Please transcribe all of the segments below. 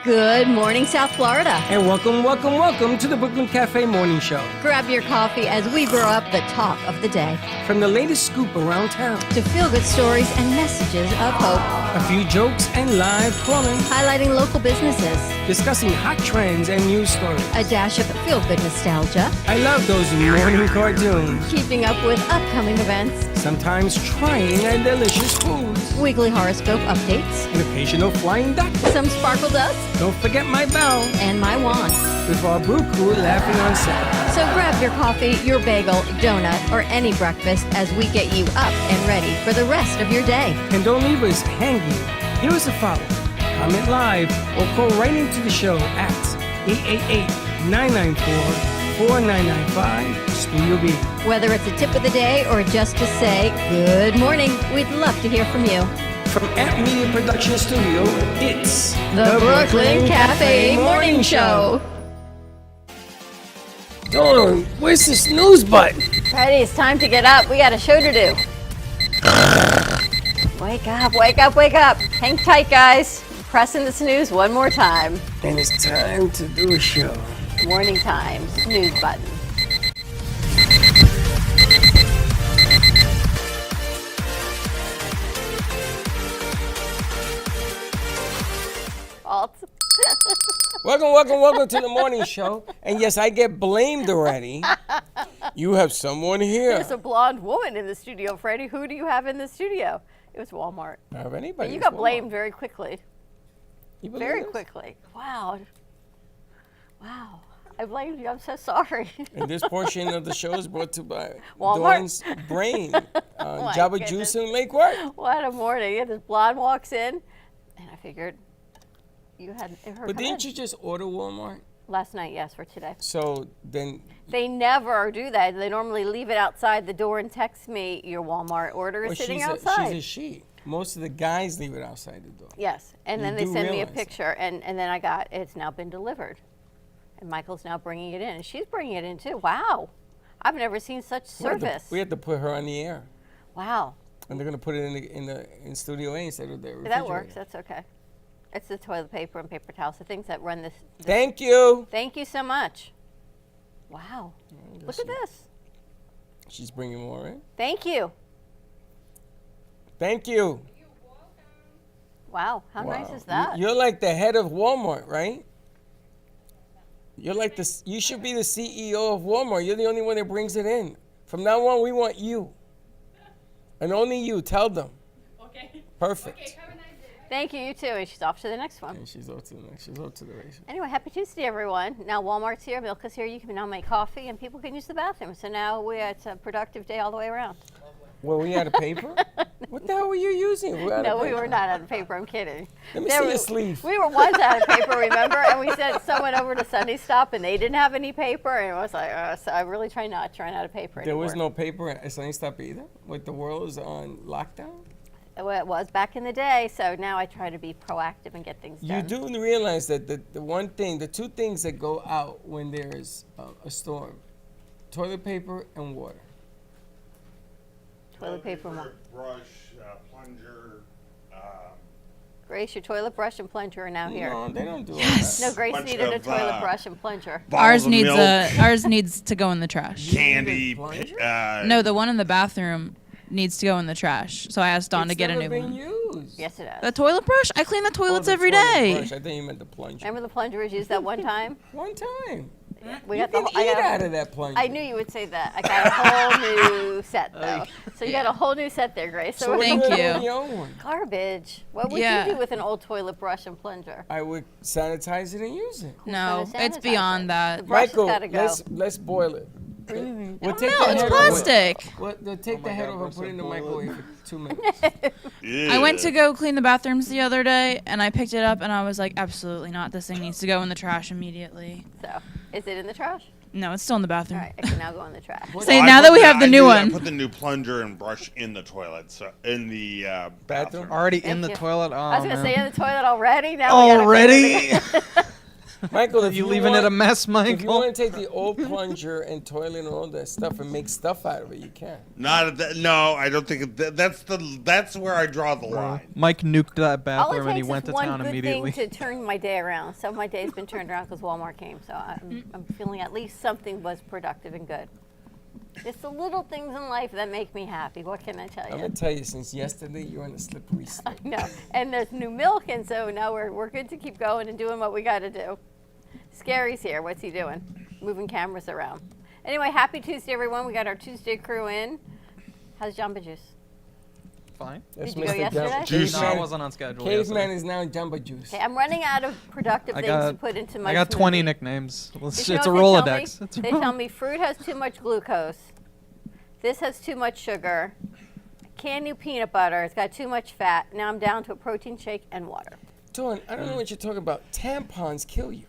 Good morning, South Florida. And welcome to the Brooklyn Cafe Morning Show. Grab your coffee as we brew up the talk of the day. From the latest scoop around town to feel-good stories and messages of hope. A few jokes and live calling. Highlighting local businesses. Discussing hot trends and news stories. A dash of feel-good nostalgia. I love those morning cartoons. Keeping up with upcoming events. Sometimes trying and delicious foods. Weekly horoscope updates. An occasional flying duck. Some sparkle dust. Don't forget my bell. And my wand. With our brew crew laughing on set. So grab your coffee, your bagel, donut, or any breakfast as we get you up and ready for the rest of your day. And don't leave us hanging. Here is a follow. Comment live or call right into the show at 888-994-4995 Studio B. Whether it's a tip of the day or just to say good morning, we'd love to hear from you. From Amp Media Production Studio, it's the Brooklyn Cafe Morning Show. Dawn, where's the snooze button? Freddie, it's time to get up. We got a show to do. Wake up, wake up, wake up. Hang tight, guys. Pressing the snooze one more time. And it's time to do a show. Morning time, snooze button. Welcome to the morning show. And yes, I get blamed already. You have someone here. There's a blonde woman in the studio, Freddie. Who do you have in the studio? It was Walmart. I have anybody. But you got blamed very quickly. Very quickly. Wow. I blamed you. I'm so sorry. And this portion of the show is brought to you by Walmart. Dawn's Brain. Java Juice in Lakewood. What a morning. Yeah, this blonde walks in, and I figured you had her. But didn't you just order Walmart? Last night, yes, for today. So then... They never do that. They normally leave it outside the door and text me, your Walmart order is sitting outside. She's a she. Most of the guys leave it outside the door. Yes, and then they send me a picture, and then I got, it's now been delivered. And Michael's now bringing it in, and she's bringing it in too. Wow. I've never seen such service. We had to put her on the air. Wow. And they're going to put it in Studio A instead of the refrigerator. That works. That's okay. It's the toilet paper and paper towels, the things that run this. Thank you. Thank you so much. Wow. Look at this. She's bringing more in. Thank you. Thank you. You're welcome. Wow. How nice is that? You're like the head of Walmart, right? You're like this. You should be the CEO of Walmart. You're the only one that brings it in. From now on, we want you. And only you. Tell them. Okay. Perfect. Okay, have a nice day. Thank you, you too. And she's off to the next one. And she's off to the next. She's off to the races. Anyway, happy Tuesday, everyone. Now Walmart's here, Milka's here. You can now make coffee, and people can use the bathroom. So now it's a productive day all the way around. Well, we had a paper? What the hell were you using? No, we were not out of paper. I'm kidding. Let me see your sleeve. We were once out of paper, remember? And we sent someone over to Sunday Stop, and they didn't have any paper. And I was like, so I really try not to run out of paper There anymore. was no paper at Sunday Stop either? Like the world is on lockdown? Well, it was back in the day, so now I try to be proactive and get things done. You do realize that the two things that go out when there is a storm, toilet paper and water. Toilet paper. Brush, plunger. Grace, your toilet brush and plunger are now here. No, they don't do all that. No, Grace Bunch needed a of, toilet brush and plunger. Bottles of milk, Ours needs to go in the trash. candy. No, the one in the bathroom needs to go in the trash. So I asked Dawn to get a new It's never one. been used. Yes, it The is. toilet brush? I clean the toilets the every toilet day. brush. I think you meant the plunger. Remember the plunger was used that one time? One time. We You got the. can eat out of that plunger. I knew you would say that. I got a whole new set though. So you got a whole new set there, Grace. So what Thank do you. do with your own one? garbage. What would Yeah. you do with an old toilet brush and plunger? I would sanitize it and use it. No, gonna it's sanitize beyond it? that. The brush has Michael, gotta go. let's boil it. We'll No, take it's head plastic. We'll take the head over and put it in the microwave for 2 minutes. I went to go clean the bathrooms the other day, and I picked it up, and I was like, absolutely not. This thing needs to go in the trash immediately. So, is it in the trash? No, it's still in the All bathroom. right, it can now go in the trash. Say, now that we have the new one. I put the new plunger and brush in the toilet, so in the bathroom. Already in Thank the you. toilet. Oh, I was gonna man. say in the toilet already. Now we gotta Already? clean it. Michael, Are if you you leaving want, it a mess, if you Michael? want to take the old plunger and toilet and all that stuff and make stuff out of it, you can. No, I don't think that's where I draw the line. Mike nuked that All it bathroom and he takes went is to one town good immediately. thing to turn my day around. So my day's been turned around because Walmart came. So I'm feeling at least something was productive and good. It's the little things in life that make me happy. What can I tell I'm you? gonna tell you, since yesterday you're on a slippery slope. No, and there's new milk, and so now we're good to keep going and doing what we got to do. Scary's here. What's he doing? Moving cameras around. Anyway, happy Tuesday, everyone. We got our Tuesday crew in. How's Jamba Juice? Fine. That's Did you go yesterday? Juice. No, I wasn't on schedule. Caveman yesterday. is now Jamba Juice. Okay, I'm running out of productive I things got- to put into my I got 20 smoothie. nicknames. It's You know a what they tell me? Rolodex. It's They tell me fruit has too much glucose. This has too much sugar. Can't do peanut butter. It's got too much fat. Now I'm down to a protein shake and water. Dawn, I don't know what you're talking about. Tampons kill you.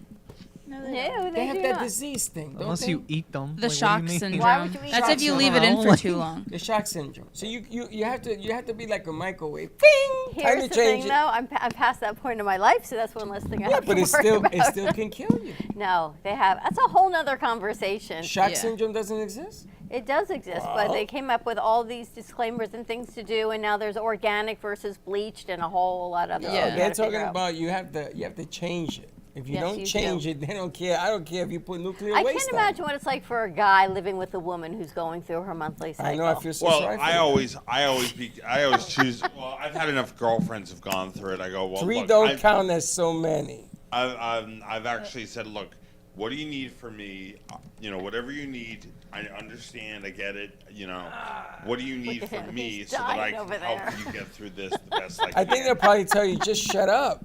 No, They they have do that not. disease thing, don't Unless they? you eat them. The Like, what do shock you mean? syndrome. Why would you eat That's shock if you leave it in for syndrome? too long. The shock syndrome. So you have to be like a microwave. Bing! Time Here's to the change thing, it. though. I'm past that point in my life, so that's one less thing I Yeah, have but to it worry still about. can kill you. No, they have. That's a whole nother conversation. Shock Yeah. syndrome doesn't exist. It does exist, but they came up with all these disclaimers and things to do, and now there's organic versus bleached and a whole lot of. Yeah. stuff you They're gotta figure talking out. about you have to change it. If you Yes, don't you change do. it, they don't care. I don't care if you put nuclear I waste can't on it. imagine what it's like for a guy living with a woman who's going through her monthly cycle. I know. I feel so Well, sorry for I you. always choose. Well, I've had enough girlfriends who've gone through it. I go, well, Three look, don't I've, count as so many. I've actually said, look, what do you need from me? Whatever you need. I understand. I get it. What do you need Look at from him, me he's so that I dying can over help there. you get through this the best I can? I think they'll probably tell you just shut up.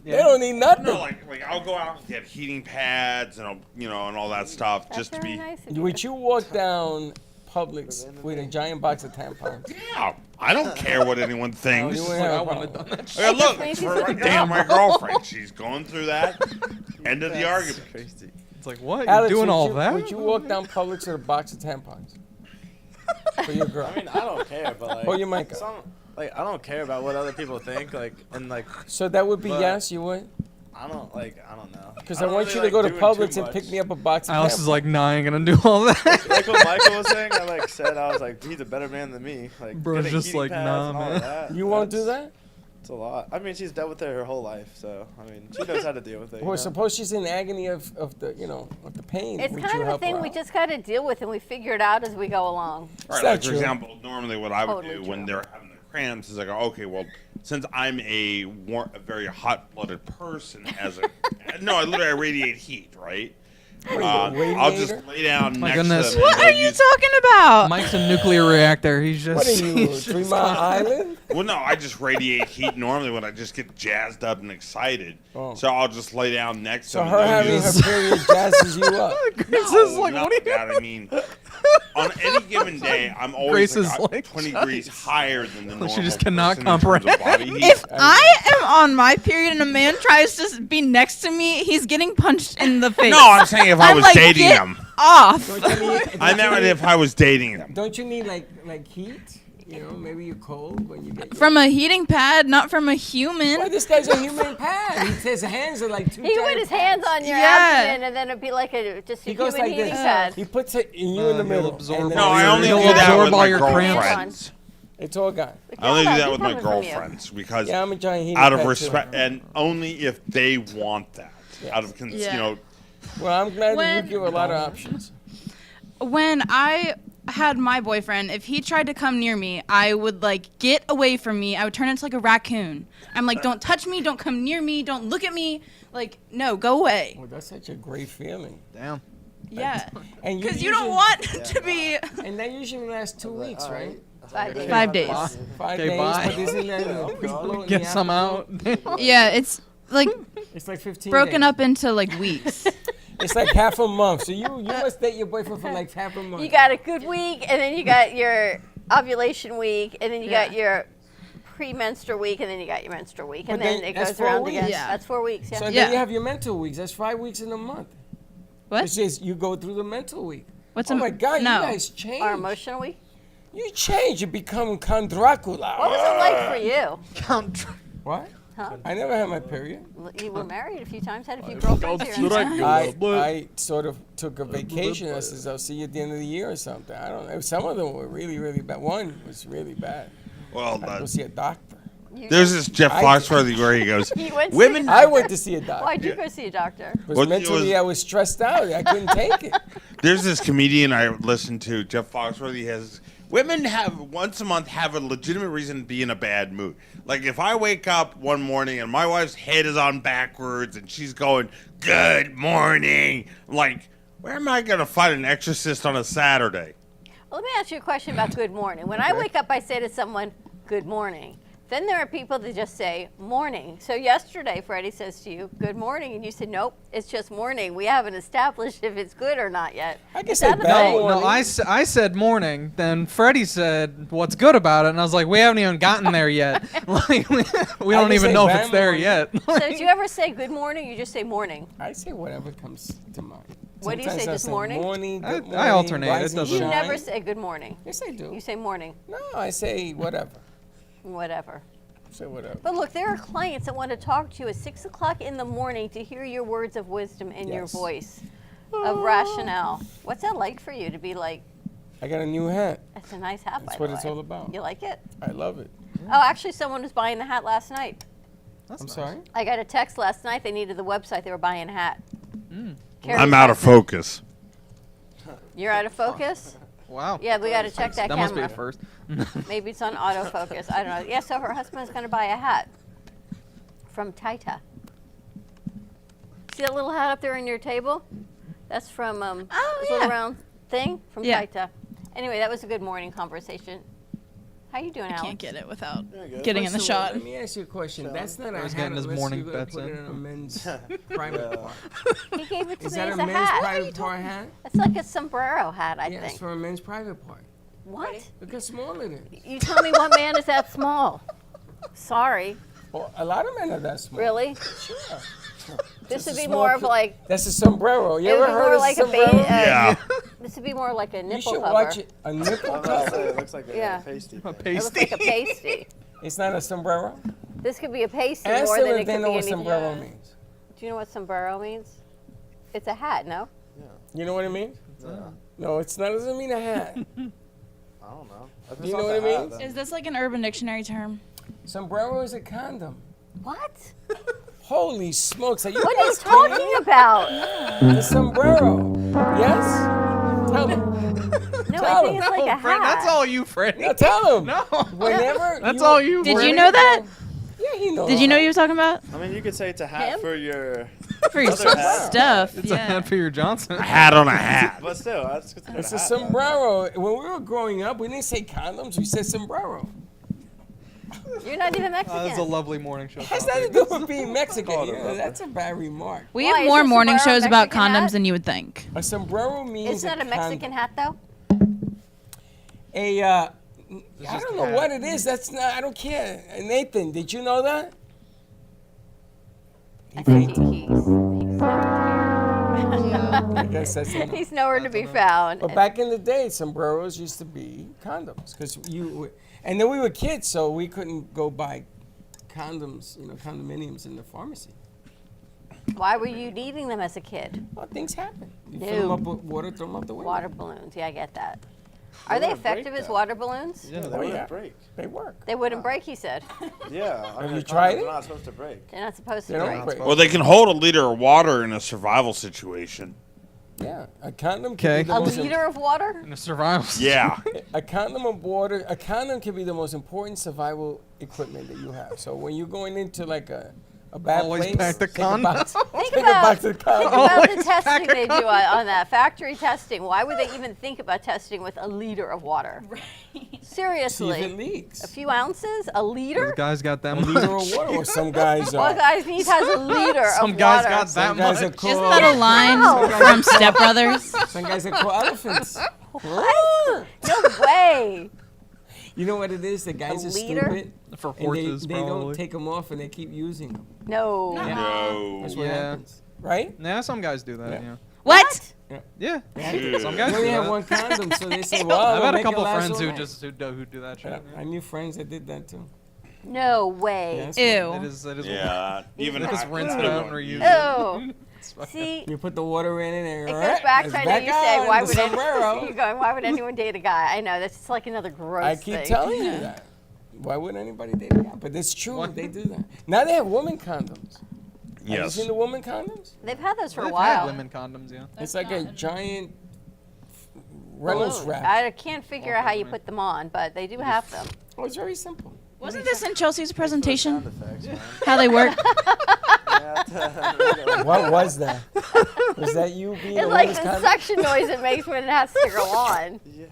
They don't need nothing. No, like I'll go out and get heating pads and and all that stuff That's just to very be. nice of you. Would you walk down Publix with a giant box of tampons? Yeah, I don't care what anyone thinks. You It's wouldn't like, I have a wouldn't have problem. done that shit. Okay, look, means for he's with a damn girl. my girlfriend. She's going through that. End of the argument. Crazy. It's like, what? Alex, You're doing would all you, that? Would you walk down Publix with a box of tampons for your girl? I mean, I don't care, but like, Hold your mic up. I don't care about what other people think, and So that would be But- yes, you would? I don't know. Because I don't want really you to go to doing Publix too and pick much. me up a box of Alice tampons. is like, nah, I ain't gonna do all that. Like what Michael was saying, I was like, he's a better man than me. Like, Bro's getting just heating like, pads nah, and all man. that, You won't do that's- that? It's a lot. I mean, she's dealt with it her whole life, so I mean, she knows how to deal with it. Well, suppose she's in agony of the pain. It's Would kind you of a help her thing we out? just got to deal with, and we figure it out as we go along. Right, not like for true. example, normally what I would Totally do when true. they're having the cramps is I go, okay, well, since I'm a very hot-blooded person, I literally radiate heat, right? I'll just radiator? lay down My next goodness. to them. What and are they'll you use- talking about? Mike's a nuclear reactor. He's just. What are you, he's 3 just- Mile Island? Well, no, I just radiate heat normally when I just get jazzed up and excited. Oh. So I'll just lay down next to So them. her and they'll having use- her period jazzes you up. Grace No, is like, not what are you? that. I mean, on any given day, I'm always Grace is like, like, 20 degrees higher than the normal She just cannot person in terms of comprehend. body heat. If I am on my period and a man tries to be next to me, he's getting punched in the face. No, I'm saying if I I'm was like, dating get them. off. I meant if I was dating them. Don't you need like heat? Maybe you're cold when you get From a heating pad, not from a human. Why, this guy's a human pad. His hands are like two He would giant put his hands on your Yeah. abdomen, and then it'd be like just a He goes human like heating this. pad. He puts it in you in the he'll middle. absorb and then No, all I your- only He'll do that absorb with all my your cramps. girlfriends. It's all gone. I only do Yeah, that with my he's coming from you. girlfriends because Yeah, I'm a giant heating out of pad, too. respect and only if they want that. Out of Yeah. Well, I'm glad that When- you give a lot of options. When I had my boyfriend, if he tried to come near me, I would get away from me. I would turn into like a raccoon. I'm like, don't touch me, don't come near me, don't look at me. No, go away. Well, that's such a great feeling. Damn. Yeah. And Because you don't want to be And that usually lasts 2 weeks, right? 5 days. 5 days. 5 Okay, days, bye. but isn't that a pre-blow in Get the some afternoon? out. Yeah, it's It's like 15 broken days. up into weeks. It's like half a month. So you must date your boyfriend for like half a month. You got a good week, and then you got your ovulation week, and then you got your premenstrual week, and then you got your menstrual week, and But then then it that's goes 4 around weeks. again. Yeah. That's 4 weeks. Yeah. So Yeah. then you have your mental weeks. That's 5 weeks in a month. What? It's just you go through the mental week. What's Oh a my God, no. you guys change. Our emotional week. You change. You become Count Dracula. What was it like for you? Count. What? Huh? I never had my period. You were married a few times, had a few girlfriends here. and there. I sort of took a vacation. I says, I'll see you at the end of the year or something. I don't know. Some of them were really, really bad. One was really bad. Well, I had to go see a doctor. there's this Jeff Foxworthy where he goes, You went to women. see a I doctor? went to see a doctor. Why'd you go see a doctor? Because Well, it mentally was- I was stressed out. I couldn't take it. There's this comedian I listen to, Jeff Foxworthy. Has women have once a month have a legitimate reason to be in a bad mood. Like if I wake up one morning and my wife's head is on backwards and she's going, "Good morning," I'm like, where am I gonna find an exorcist on a Saturday? Well, let me ask you a question about good morning. When I wake up, I say to someone, good morning. Then there are people that just say morning. So yesterday, Freddie says to you, good morning. And you said, nope, it's just morning. We haven't established if it's good or not yet. I can Is say that a bad thing? morning. No, I said morning. Then Freddie said, "What's good about it?" And I was like, "We haven't even gotten there yet. Like, we don't can even say know if bad it's there morning. yet." So did you ever say good morning? You just say morning. I say whatever comes to mind. What do you Sometimes say, I just morning? Morning, I good morning, alternate. It rise and doesn't- You shine. never say good morning. Yes, I do. You say morning. No, I say whatever. Whatever. Say whatever. But look, there are clients that want to talk to you at 6 o'clock in the morning to hear your words of wisdom in your Yes. voice, of rationale. What's that like for you to be like, I got a new hat. that's a nice hat, That's by what the it's way. all about. You like it? I love it. Oh, actually, someone was buying the hat last night. That's I'm nice. sorry. I got a text last night. They needed the website. They were buying a hat. Carrie I'm out of texted me. focus. You're out of focus? Wow. Yeah, we got to check that That camera. must be a first. Maybe it's on autofocus. I don't know. Yeah, so her husband's going to buy a hat from Taita. See that little hat up there on your table? That's from this little yeah. round thing from Yeah. Taita. Anyway, that was a good morning conversation. How you doing, I Alex? can't get it without There you go. getting in the First of all, shot. Let me ask you a question. That's not a He's hat getting his unless morning you're gonna bets put in. it in a men's private part. He gave it to Is me that as a a men's hat. private part hat? It's like a sombrero hat, I Yeah, it's think. for a men's private part. What? Look how small it is. You tell me what man is that small? Sorry. Well, a lot of men are that small. Really? Sure. This Just would a be small more of cl- like, That's a sombrero. You it would ever be heard more of like a sombrero? Yeah. This would be more like a You nipple should cover. watch it. A nipple I'm about to say, cover? it looks like a Yeah. pasty. A thing. It looks pasty. like a pasty. It's not a sombrero? This could be a pasty Ask more them than if it they could know be what anything. sombrero means. Do you know what sombrero means? It's a hat, no? You know what it means? Yeah. No, it's not. It doesn't mean a hat. I don't know. If it's You not know the what it hat, means? then- Is this like an Urban Dictionary term? Sombrero is a condom. What? Holy smokes. Are you What are you guys kidding talking me? about? The sombrero. Yes? Tell them. No, Tell I think him. it's like a hat. Fred, that's all you, Freddie. No, tell them. No. Whenever That's all you, Did Freddie. you know that? Yeah, he knows. Did you know you were talking about? I mean, you could say it's a hat Him? for your For your other hat. stuff. It's a yeah. hat for your Johnson. A hat on a hat. But still, that's considered It's a a hat. though. sombrero. When we were growing up, we didn't say condoms. We said sombrero. You're not even Mexican. That's a lovely morning show. It has topic. nothing to do with being Mexican. Called You it know, lovely. that's a bad remark. We Why, have is more a morning sombrero a shows about Mexican condoms hat? than you would think. A sombrero means It's not a condom. Mexican hat, though? I just don't a know hat. what it is. That's not. I don't care. Nathan, did you know that? I think he's I guess that's enough. he's nowhere to be found. But back in the day, sombreros used to be condoms because and then we were kids, so we couldn't go buy condoms, condominiums in the pharmacy. Why were you needing them as a kid? Well, things happen. You No. fill them up with water, throw them out the window. Water balloons. Yeah, I get that. Are they wouldn't break, effective as though. water balloons? Yeah, they Oh, wouldn't yeah. break. They work. They wouldn't break, he said. Yeah. I mean, you the tried condoms it? are not supposed to break. They're not supposed to They don't break. break. Well, they can hold a liter of water in a survival situation. Yeah, a condom. Okay. Can be the A most liter of water? In a survival. Yeah. A condom of water. A condom can be the most important survival equipment that you have. So when you're going into like a bad Always place, pack the take a box- Think take a about, box of think condoms. about the Always testing pack a they do on that. Factory testing. Why would they even think about testing with a liter of water? Right. See if it Seriously. leaks. A few ounces? A liter? Those guys got them. A liter of water, or some guys One are. guy's niece has a liter Some of guys water. got Some that guys are much. called. Isn't that a line Wow. from Step Brothers? Some guys are called elephants. What? No way. You know what it is? The guys A are liter? stupid. For And horses, they probably. don't take them off and they keep using them. No. No. That's what Yeah. happens. Right? Yeah, some guys do that. Yeah. Yeah. What? Yeah. Yeah. Some They guys do only have that. one condom, so they say, well, I've we'll had a make it couple last friends all who night. just who do that shit. Yeah, I knew friends that did that too. No way. Yes. Ew. It is. Yeah. Even It is I- rinsed I out don't and reused. Oh. It's fucking- See, You put the water in it and it goes back to I know you say, why would sombrero. you're going, why would anyone date a guy? I know, that's just like another gross I thing. keep telling you that. Why would anybody date a guy? But it's true. They do that. Now they have woman condoms. Have you Yes. seen the woman condoms? They've had those for a They've while. had women condoms, yeah. It's like a giant Reynolds wrap. I can't figure out how you put them on, but they do have them. Oh, it's very simple. Wasn't this in Chelsea's presentation? Sound effects, man. How they work? What was that? Was that you being a It's like woman's the condom? suction noise it makes when it has to go on. Yeah.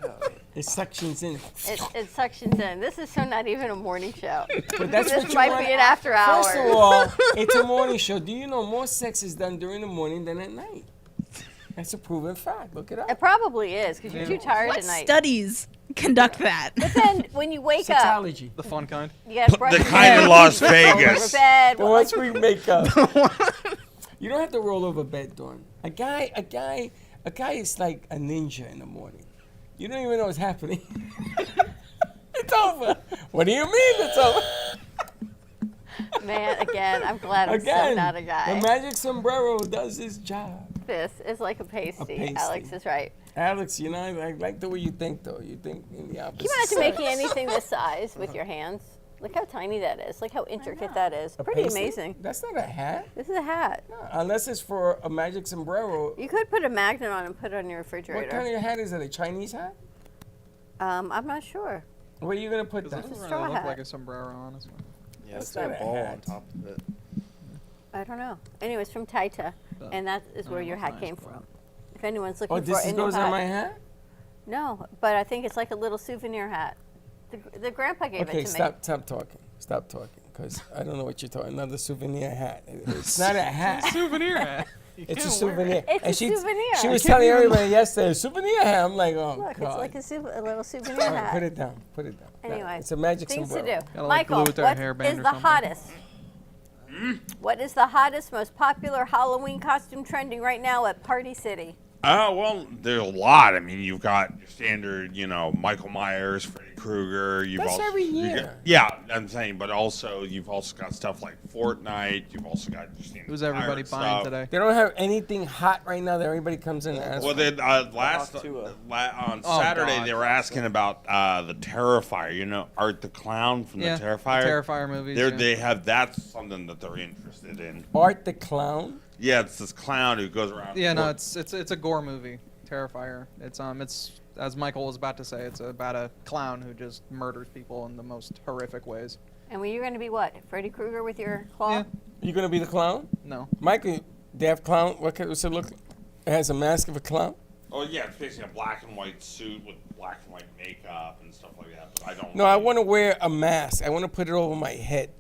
It suctions in. It suctions in. This is so not even a morning show. But that's what This you might want. be an after hours. First of all, it's a morning show. Do you know more sex is done during the morning than at night? That's a proven fact. Look it up. It probably is because you're too tired What at night. studies conduct that? But then when you wake up, Sexology. The fun kind. you gotta brush The your kind teeth, in Las roll over Vegas. bed. The Well, ones we make up. You don't have to roll over bed, Dawn. A guy is like a ninja in the morning. You don't even know what's happening. It's over. What do you mean it's over? man, again, I'm glad I'm so Again, not a guy. the magic sombrero does his job. This is like a pasty. pasty. Alex is right. Alex, you know, I like the way you think, though. You think in the opposite. Can you imagine side. making anything this size with your hands? Look how tiny that is. Look how intricate that is. A Pretty pasty? amazing. That's not a hat. This is a hat. No, unless it's for a magic sombrero. You could put a magnet on and put it on your What refrigerator. kind of hat is it? A Chinese hat? I'm not sure. Where are you gonna put It that? doesn't straw really look hat. like a sombrero, honestly. Yeah, That's it's got not a a ball on hat. top of it. I don't know. Anyways, from Taita, and that is where Oh, your that's hat nice, came but- from. If anyone's looking Oh, for this a new goes hat. on my hat? No, but I think it's like a little souvenir hat. The grandpa gave Okay, it to stop talking. Stop talking, because I don't know what you're talking. Another souvenir hat. It's not a hat. Souvenir hat. It's a souvenir. It's and a souvenir. She was telling everybody yesterday, souvenir hat. I'm like, oh, me. Look, God. it's like a little souvenir All right, hat. put it down. Put it down. No, Anyway, it's a magic things sombrero. to do. Gotta, like, Michael, glue it to a what hairband is or the something. hottest? What is the hottest, most popular Halloween costume trending right now at Party City? Well, there's a lot. I mean, you've got your standard, Michael Myers, Freddy Krueger. That's every year. Yeah, I'm saying, but also you've also got stuff like Fortnite. You've also got your standard Who's everybody pirate buying stuff. today? They don't have anything hot right now that everybody comes in and asks Well, for. then on Oh, Saturday God. they were asking about the Terrifier. Art the Clown from Yeah, the Terrifier. Terrifier movies. They're, yeah. They have that's something that they're interested in. Art the Clown? Yeah, it's this clown who goes around. Yeah, no, it's a gore movie. Terrifier. It's as Michael was about to say, it's about a clown who just murders people in the most horrific ways. And were you going to be what? Freddy Krueger with your claw? Yeah. You gonna be the clown? No. Michael, they have clown. What's it look? It has a mask of a clown. Oh yeah, it's basically a black and white suit with black and white makeup and stuff like that. But I don't. No, I want to wear a mask. I want to put it over my head.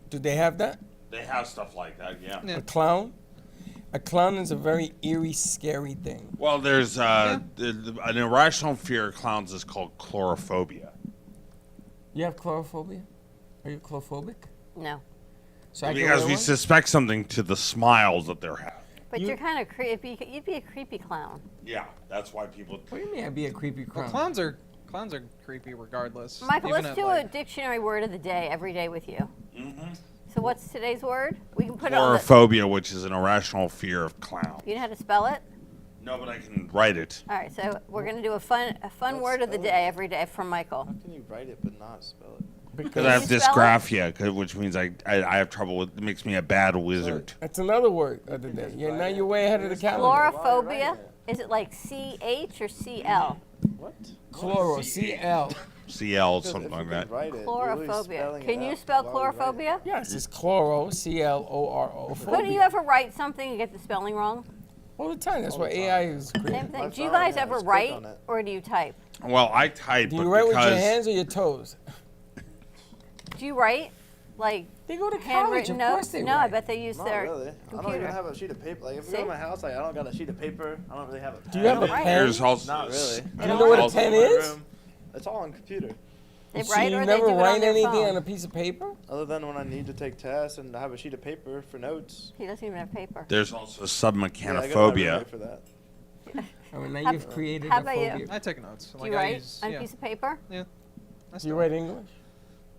Do they have that? They have stuff like that. Yeah. Yeah. A clown? A clown is a very eerie, scary thing. Well, there's an irrational fear of clowns is called chlorophobia. You have chlorophobia? Are you chlorphobic? No. So I can Because wear we one? suspect something to the smiles that they're having. But You- you're kind of creepy. You'd be a creepy clown. Yeah, that's why people. What do you mean I'd be a creepy Well, clown? clowns are creepy regardless. Michael, even let's at, do like- a dictionary word of the day every day with you. Mm-hmm. So what's today's word? We can put it on the... Chlorophobia, which is an irrational fear of clowns. You know how to spell it? No, but I can write it. All right, so we're going to do a fun word of the spell it. day every day from Michael. How can you write it but not spell it? Because I have you spell it? dysgraphia, which means I have trouble with. It makes me a bad wizard. That's another word of the day. Yeah, now you're way ahead of the calendar. Chlorophobia? Is it like C-H or C-L? What? Chloro, C-L. CL, Because something if like you that. can write it, you're really Chlorophobia. spelling it Can you out. spell Why would you write it? chlorophobia? Yes, it's chloro, C-L-O-R-O. Couldn't you ever write something and get the spelling wrong? All the time. That's All what the time. AI is Same creating. thing. My Do you phone, guys yeah, ever just click write on it. or do you type? Well, I type, Do but you write with your because hands or your toes? Do you write like They go to college. handwritten Of course notes? they No, I write. bet they use Not their really. I don't computer. even have a sheet of paper. Like if See? you're in my house, like I don't got a sheet of paper. I don't really have a pen. Do you have a Right. pen? there's also Not really. Do you know what a also- pen In my is? room. It's all on computer. They So write you or they never do it on write their anything phone. on a piece of paper? Other than when I need to take tests and I have a sheet of paper for notes. He doesn't even have paper. There's also Yeah, I go to my submechanophobia. roommate for that. I mean, now How- you've created how a about you? phobia. I take notes. Do Like you I write use, on yeah. a piece of paper? I Do you still- write English?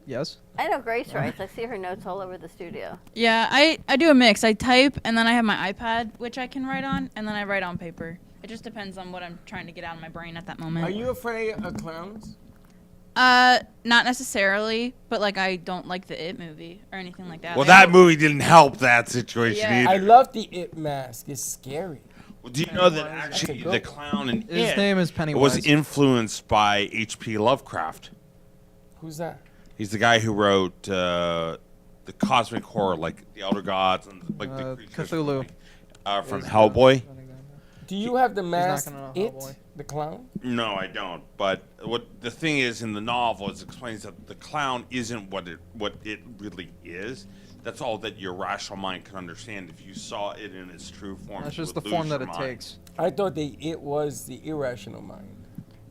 Yes. I know Grace writes. I see her notes all over the studio. Yeah, I do a mix. I type, and then I have my iPad, which I can write on, and then I write on paper. It just depends on what I'm trying to get out of my brain at that moment. Are you afraid of clowns? Not necessarily, but like I don't like the It movie or anything like that. Well, that movie didn't help that situation Yeah. I either. love the It mask. It's scary. Well, do you know that That's actually a good the one. clown in His It name is Pennywise. was influenced by H.P. Lovecraft? Who's that? He's the guy who wrote the cosmic horror, like the Elder Gods and like the creatures Cthulhu. From Hellboy. Do you have the mask? gonna know It, Hellboy. the clown. No, I don't. But what the thing is in the novel, it explains that the clown isn't what it really is. That's all that your rational mind can understand. If you saw it in its true form, That's you just the would form lose that your it mind. takes. I thought it was the irrational mind.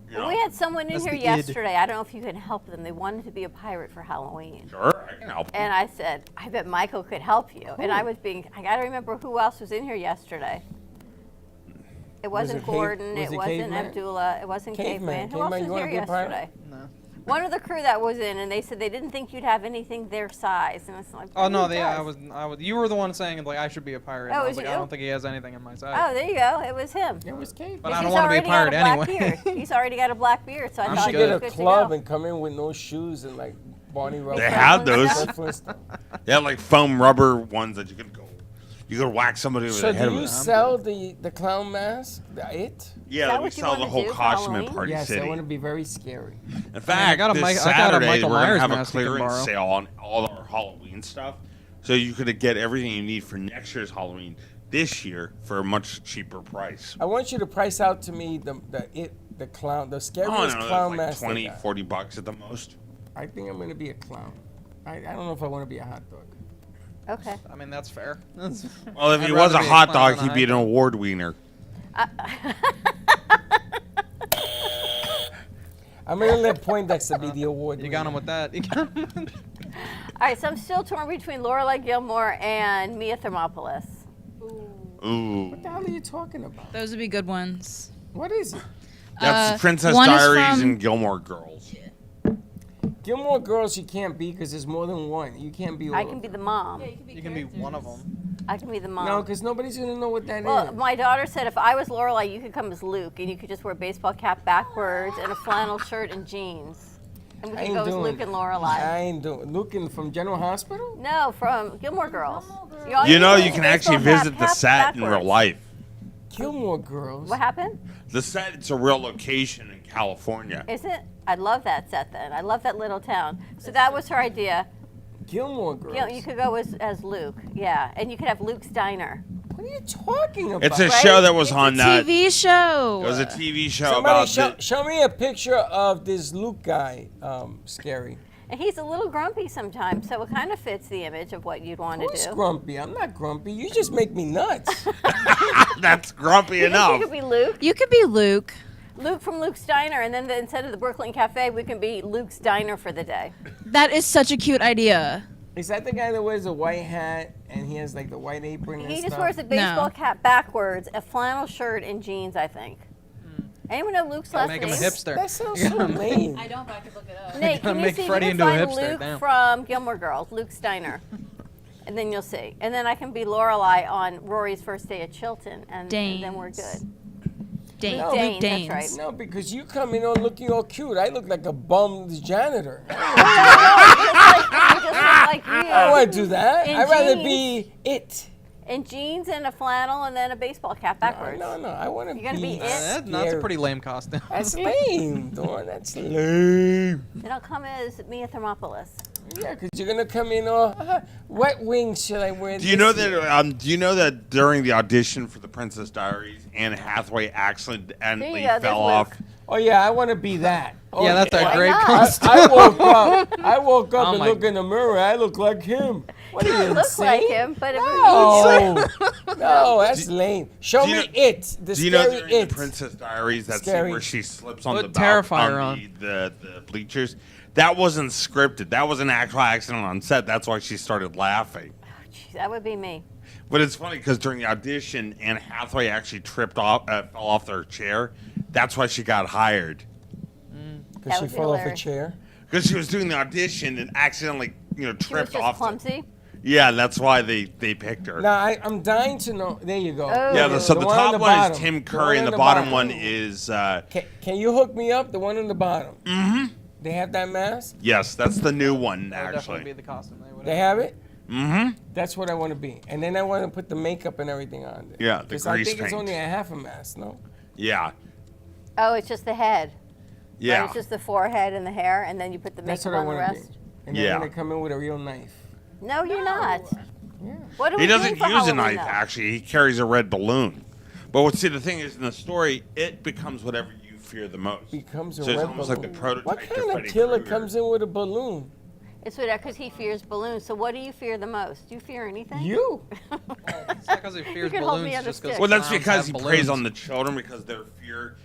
You know? We had someone in That's here the id. yesterday. I don't know if you can help them. They wanted to be a pirate for Halloween. Sure, I can help. And I said, I bet Michael could help you. And I got to remember who else was in here yesterday. It wasn't it Gordon. was it it wasn't Caveman? Abdullah. It wasn't Caveman. Caveman. Who else Caveman, you was wanna here be a pirate? yesterday? No. One of the crew that was in, and they said they didn't think you'd have anything their size. And it's like, Oh no, who I does? was. You were the one saying like I should be a pirate. Oh, and I was was like, it I you? don't think he has anything in my size. Oh, there you go. It was him. It was Cave. But I He's don't want to be a already got pirate black anyway. beard. He's already got a black beard, so I I'm thought should he get was a good club to and come in with no shoes and like Barney Rubble. They have those. Flintstone. They have like foam rubber ones that you could whack somebody over So the head do you with. sell the clown mask? It? Yeah, that we what you sell the wanna whole do for costume at Halloween? Party Yes, City. I want to be very scary. In fact, got a this I got a Saturday Michael we're gonna Myers have a mask you can clearance borrow. sale on all our Halloween stuff, so you could get everything you need for next year's Halloween this year for a much cheaper price. I want you to price out to me the clown, the scariest Oh, no, clown like mask. they 20, got. $40 at the most. I think I'm gonna be a clown. I don't know if I want to be a hot dog. Okay. I mean that's fair. Well, if I'd he was rather a be a hot clown dog, than he'd be an a hot award wiener. I'm gonna let Poindexter be the award. You got him with that. You got him. All right, so I'm still torn between Lorelai Gilmore and Mia Thermopolis. Ooh, What the hell are you talking about? Those would be good ones. What is it? that's Princess one is Diaries from- and Gilmore Girls. Gilmore Girls, you can't be because there's more than one. You can't be all I of can be them. the mom. You can be one of them. I can be the mom. No, because nobody's gonna know what that is. Well, my daughter said if I was Lorelai, you could come as Luke, and you could just wear a baseball cap backwards and a flannel shirt and jeans, and we I could ain't go as doing Luke it. and Lorelai. I ain't doing. Looking from General Hospital. No, from Gilmore Girls. All You know, do you is can a actually baseball visit the cap set in real backwards. life. Gilmore Girls. What happened? The set, it's a real location in California. Is it? I love that set then. I love that little town. So that was her idea. Gilmore Girls. You could go as Luke, yeah, and you could have Luke's Diner. What are you talking about? It's a Right? show that was It's on a that. TV show. It was a TV show Somebody about show me a picture of this Luke guy. Scary. And he's a little grumpy sometimes, so it kind of fits the image of what you'd want to Who's do. grumpy? I'm not grumpy. You just make me nuts. that's grumpy You think enough. you could be Luke? You could be Luke. Luke from Luke's Diner, and then instead of the Brooklyn Cafe, we can be Luke's Diner for the day. That is such a cute idea. Is that the guy that wears a white hat and he has like the white apron and He stuff? just wears a baseball No. cap backwards, a flannel shirt, and jeans, I think. Anyone know Luke's last Make him a name? hipster. That sounds so lame. I don't, but I could look it up. Nate, gotta can you make see if Freddie you can into a find hipster, Luke damn. from Gilmore Girls, Luke's Diner? And then you'll see. And then I can be Lorelai on Rory's first day at Chilton, and then we're Danes. good. Danes. No, Luke Danes, that's Danes. right. No, because you come in all looking all cute. I look like a bummed janitor. I just look like you. I don't want to do that. In I'd rather jeans. be it. In jeans and a flannel and then a baseball cap backwards. No, I want to You're gonna be it? That's a scary. pretty lame costume. That's lame, Dawn. That's lame. Then I'll come as Mia Thermopolis. Yeah, because you're gonna come in all. What wings should I wear? Do you know this year?" that? Do you know that during the audition for The Princess Diaries, Anne Hathaway accidentally There you go, fell there's off? Luke. Oh yeah, I want to be that. Oh, Yeah, that's a great know. costume. I woke up. I woke up Oh and my- look in the mirror. I look like him. What You are you don't look insane? like him, but if No, no, that's lame. Show do you me know- it. The Do you know scary during it. The Princess Diaries, that Scary. scene where she slips on Put the Terrifier on the bleachers? That wasn't scripted. That was an actual accident on set. That's why she started laughing. Jeez, that would be me. But it's funny because during the audition, Anne Hathaway actually fell off their chair. That's why she got hired. Because she That would be fell off a hilarious. chair. because she was doing the audition and accidentally, She was tripped just off. clumsy. Yeah, that's why they picked her. Now I'm dying to know. There you go. Oh. Yeah, so the one top on one bottom. is Tim The Curry, and on the bottom bottom. one is. Can you hook me up? The one on the bottom. Mm-hmm. They have that mask. Yes, that's the new one That would definitely be actually. the costume they would They have it. Mm-hmm. That's what I want to be. And then I want to put the makeup and everything on there. Yeah, the 'Cause I grease think it's paint. only a half a mask. No. Yeah, Oh, it's just the head. Right, yeah. it's just the forehead and the hair, and then you put the That's makeup what I on the want to rest. be. And then Yeah. I'm gonna come in with a real knife. No, you're not. Yeah. What are He we doing doesn't for use a Halloween, knife. though? Actually, he carries a red balloon. But the thing is, in the story, it becomes whatever you fear the most. Becomes a So it's red almost balloon. like the prototype What to kind of Freddy killer Krueger. comes in with a balloon? It's because he fears balloons. So what do you fear the most? Do you fear anything? You. It's not because he fears could hold me balloons, on a just because. stick. Well, that's because he preys on the children because their fear,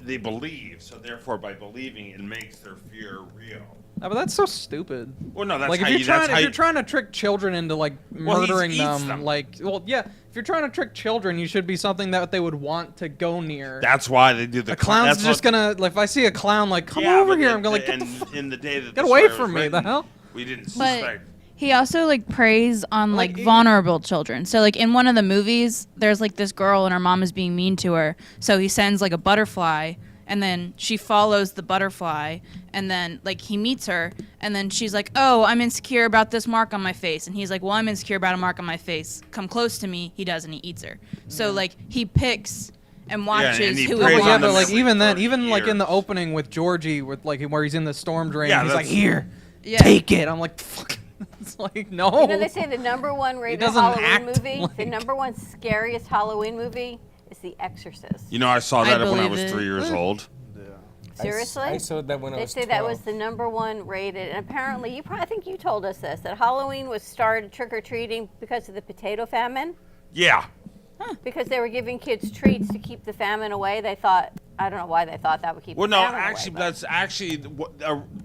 they believe. So therefore, by believing, it makes their fear real. But that's so stupid. Well, no, that's Like how if you. you're trying, That's how if you. you're trying to trick children into like Well, he murdering eats them, them. if you're trying to trick children, you should be something that they would want to go near. That's why they do the A clown's that's just what- gonna like if I see a clown like come Yeah, over but here, in I'm gonna like the- get the in- fuck. in the day that Get the away story was from me, the written, hell? We didn't But suspect. he also like preys on Like, like he- vulnerable children. So like in one of the movies, there's like this girl and her mom is being mean to her. So he sends like a butterfly, and then she follows the butterfly, and then like he meets her, and then she's like, "Oh, I'm insecure about this mark on my face," and he's like, "Well, I'm insecure about a mark on my face. Come close to me." He does, and he eats her. So like he picks and watches and he who preys he Well, yeah, on but them like every even then, 30 even like in the years. opening with Georgie, with like where he's in the storm drain, Yeah, he's like, that's- "Here, Yeah. take it." I'm like, "Fuck." It's like no. You know, they say the number one rated doesn't Halloween act movie, the like- number one scariest Halloween movie is The Exorcist. You know, I saw I that when I believe was it. 3 years old. Seriously? I saw that when I They was say 12. that was the number one rated, and apparently, I think you told us this, that Halloween was started trick or treating because of the potato famine, Yeah. because they were giving kids treats to keep the famine away. They thought, I don't know why they thought that would keep Well, the no, famine actually, away. that's actually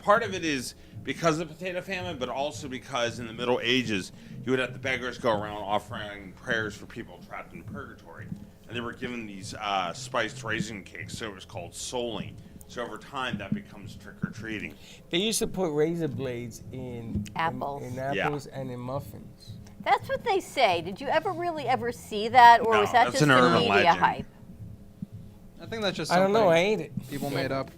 part of it is because of the potato famine, but also because in the Middle Ages, you would have the beggars go around offering prayers for people trapped in purgatory, and they were given these spiced raisin cakes, so it was called souling. So over time, that becomes trick or treating. They used to put razor blades in Apples. in apples and in muffins. That's what they say. Did you ever see that, or No, was that that's just an the urban media legend. hype? I think that's just. I don't know. I something ate it. people made up.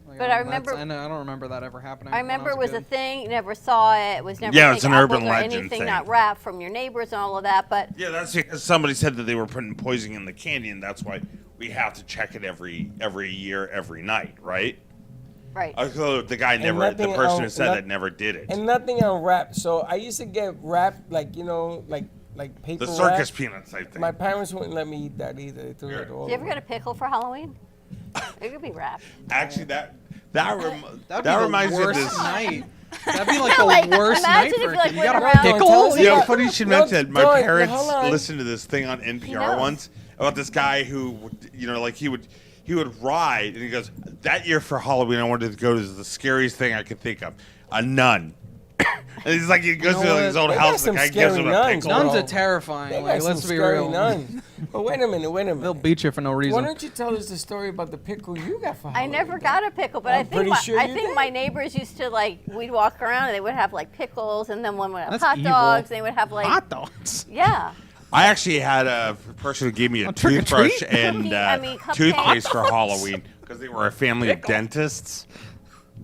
Like, But I remember- I don't remember that ever happening. I when remember it was a kid. thing. You never saw it. It was never Yeah, fake it's an apples urban or legend anything thing. not wrapped from your neighbors and all of that. But Yeah, that's because somebody said that they were putting poison in the candy, and that's why we have to check it every year, every night, right? right. Although the guy the nothing person who else- said not- that never did it. And nothing on wrap. So I used to get wrapped like like paper The circus wrap. peanuts type thing. My parents wouldn't let me eat that either. They threw it all Did you ever away. get a pickle for Halloween? It could be wrapped. Actually, that That'd reminds be me the of worst this. night. That'd be like the Like, worst night imagine if for you, a like, kid. You went gotta around- pickles. No, Yeah, funny you should mention that. My no, parents hold on. listened to this thing on NPR knows. once about this guy who, like he would ride, and he goes, that year for Halloween, I wanted to go to the scariest thing I could think of, a nun. And he's like, he goes You to know like, his what? own They got house, the some guy gives scary him a nuns, pickle. Nuns bro. are terrifying. They Like, got let's some be scary real. nuns. But wait a minute. They'll beat you for no Why reason. don't you tell us the story about the pickle you got for I Halloween? never got a pickle, but I'm I think pretty sure I you think did. my neighbors used to we'd walk around and they would have like pickles, and then one would have That's hot evil. dogs. They would have like Hot dogs. yeah. I actually had a person who gave me a trick or toothbrush treat? and Cookie- I mean, cupcakes. toothpaste for Halloween because they were a family of dentists.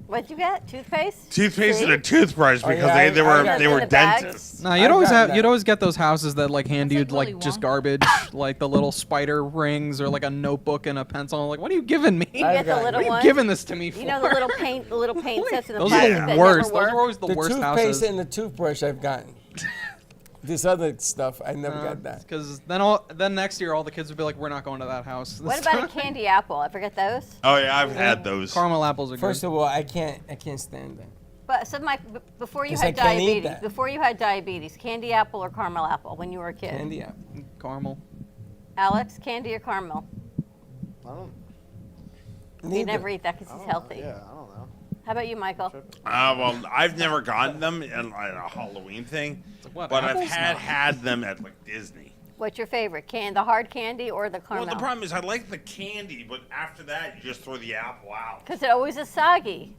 What'd you get? Toothpaste? Toothpaste See? and a toothbrush because yeah, I they got were in the bags. dentists. No, you'd I've always gotten that. you'd always get those houses that like hand That's you like like Willy just Wonka. garbage, like the little spider rings or like a notebook and a pencil. I'm like, what are you giving me? You I've get the got- little What are you one. giving this to me for? You know the little paint sets in the Those plastic are that the never worst. Those work? are always the worst toothpaste houses. and the toothbrush I've gotten. This other stuff, I never got that. Because then next year all the kids would be like, we're not going to that house. What this about a time." candy apple? I forget those. Oh yeah, I've had those. Caramel apples are First good. of all, I can't stand that. But so Mike, before you 'Cause I had can't eat diabetes, that. candy apple or caramel apple when you were a kid? Candy apple. Caramel. Alex, candy or caramel? I don't. You Neither. never eat that because I he's don't know. healthy. Yeah, I don't know. How about you, Michael? Well, I've never gotten them in a Halloween thing, It's like, what, but I've apples? No. had them at like Disney. What's your favorite? The hard candy or the Well, caramel? the problem is I like the candy, but after that, you just throw the apple out. Because it always is soggy.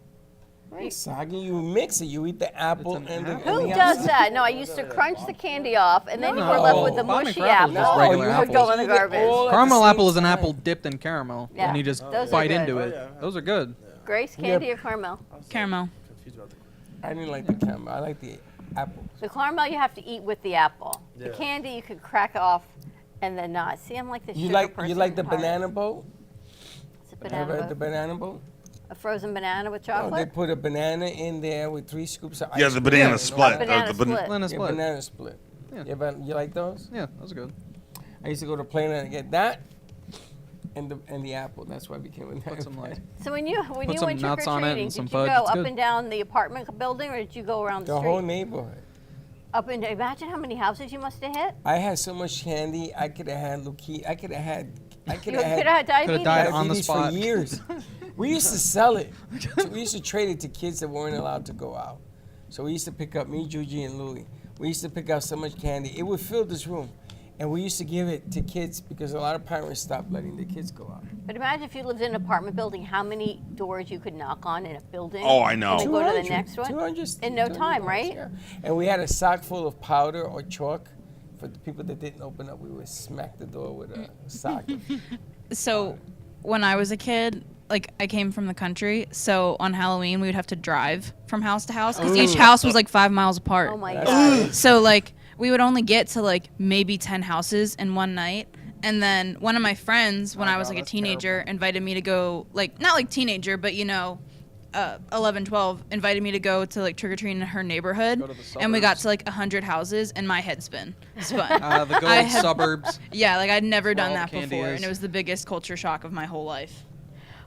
Right, soggy, you mix it. You eat the apple It's and an the apple. Who and the does outside. that? No, I used to crunch the candy off, and then you were No. left with the Bomb and mushy crapple is just apple. regular It would go in the Eat it garbage. all at the Caramel same apple is an time. apple dipped in caramel, Yeah. and you just Those are bite good. into Oh, it. yeah. Those are good. Grace candy or caramel? Caramel. Confused about the I didn't like the caramel. I like the apple. The caramel you have to eat with the apple. The Yeah. candy you could crack off and then not. See, I'm like the You sugar like person you like the at heart. banana boat? It's a Ever banana had the boat. banana boat? A frozen banana with Oh, they chocolate? put a banana in there with 3 scoops of ice Yeah, the cream. banana Yeah, split. Banana the ban- split. Banana Yeah, split. banana split. Yeah. You like those? Yeah, those are good. I used to go to Plano and get that and the apple. That's why I became a Put some like So when you Put went some trick nuts or on it and treating, some did you fudge, go it's up good. and down the apartment building, or did you go around the the street? whole neighborhood. Up and down. Imagine how many houses you must have hit. I had so much candy. I could have had leukemia. I could have had. I could You have could have had diabetes. died on the diabetes spot. for years. We used to sell it. We used to trade it to kids that weren't allowed to go out. So we used to pick up me, Juji, and Louie. We used to pick up so much candy. It would fill this room. And we used to give it to kids because a lot of parents stopped letting their kids go out. But imagine if you lived in an apartment building, how many doors you could knock on in a building. Oh, I know. And then go to the 200, next one. 200 In no 200 time, dollars, right? yeah. And we had a sock full of powder or chalk. For the people that didn't open up, we would smack the door with a sock. So when I was a kid, like I came from the country, so on Halloween we would have to drive from house to house because each house was like 5 miles apart. Oh my That's God. crazy. So like we would only get to like maybe 10 houses in one night. And then one of my friends, when Oh I was God, like a that's teenager, invited me to go, like, not like teenager, but 11, 12, invited me to go to like trick-or-treating in her neighborhood. Go to the And we got suburbs. to like 100 houses and my head spun. It's fun. the good I old had- suburbs. Yeah, like I'd never Where done all that the candy before. is. And it was the biggest culture shock of my whole life.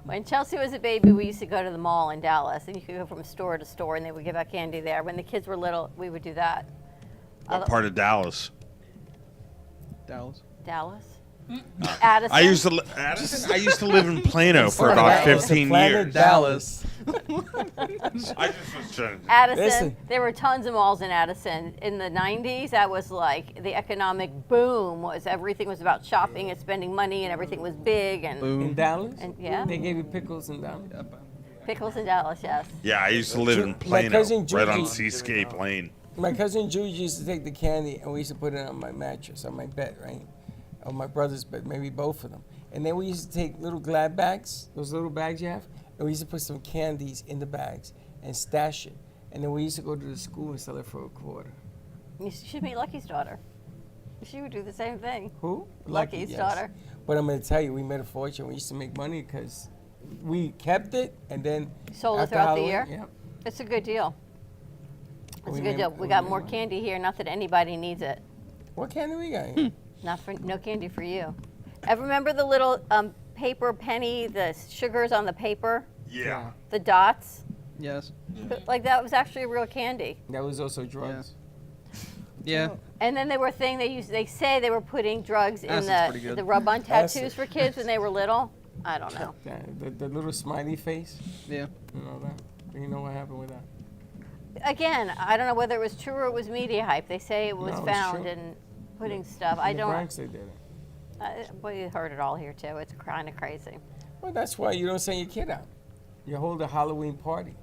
When Chelsea was a baby, we used to go to the mall in Dallas, and you could go from store to store, and they would give out candy there. When the kids were little, we would do that. What part of Dallas? Dallas. Dallas? Addison? I used to Addison, I used to live in Plano for about Planet 15 Planet years. Dallas. I just was trying. Addison. Listen. There were tons of malls in Addison. In the 90s, that was like the economic boom. Was everything was about shopping and spending money, and everything was big and In Dallas? And- yeah. They gave you pickles in Dallas? pickles in Dallas. Yes. Yeah, I used to live in My Plano, cousin right on Judy- Seascape Lane. My cousin Judy used to take the candy and we used to put it on my mattress, on my bed, right? On my brother's bed, maybe both of them. And then we used to take little glad bags, those little bags you have, and we used to put some candies in the bags and stash it. And then we used to go to the school and sell it for $0.25. You should meet Lucky's daughter. She would do the same thing. Who? Lucky's yes. daughter. But I'm going to tell you, we made a fortune. We used to make money because we kept it and then Sold it after throughout the Halloween- year? Yeah. It's a good deal. It's We a good made- deal. We we got made more money. candy here. Not that anybody needs it. What candy we got here? Not for no candy for you. Ever remember the little paper penny, the sugars on the paper, Yeah. the dots? Yes. Like that was actually real candy. That was also drugs. Yeah. And then they were thing they say they were putting drugs in Acid's pretty good. the rub-on tattoos Acid. for kids when they were little. I don't know. The little smiley face. Yeah. You know that? You know what happened with that? Again, I don't know whether it was true or it was media hype. They say it was No, it's found true. in putting stuff. In I the don't. Bronx, they did it. We heard it all here too. It's kind of crazy. Well, that's why you don't send your kid out. You hold a Halloween party.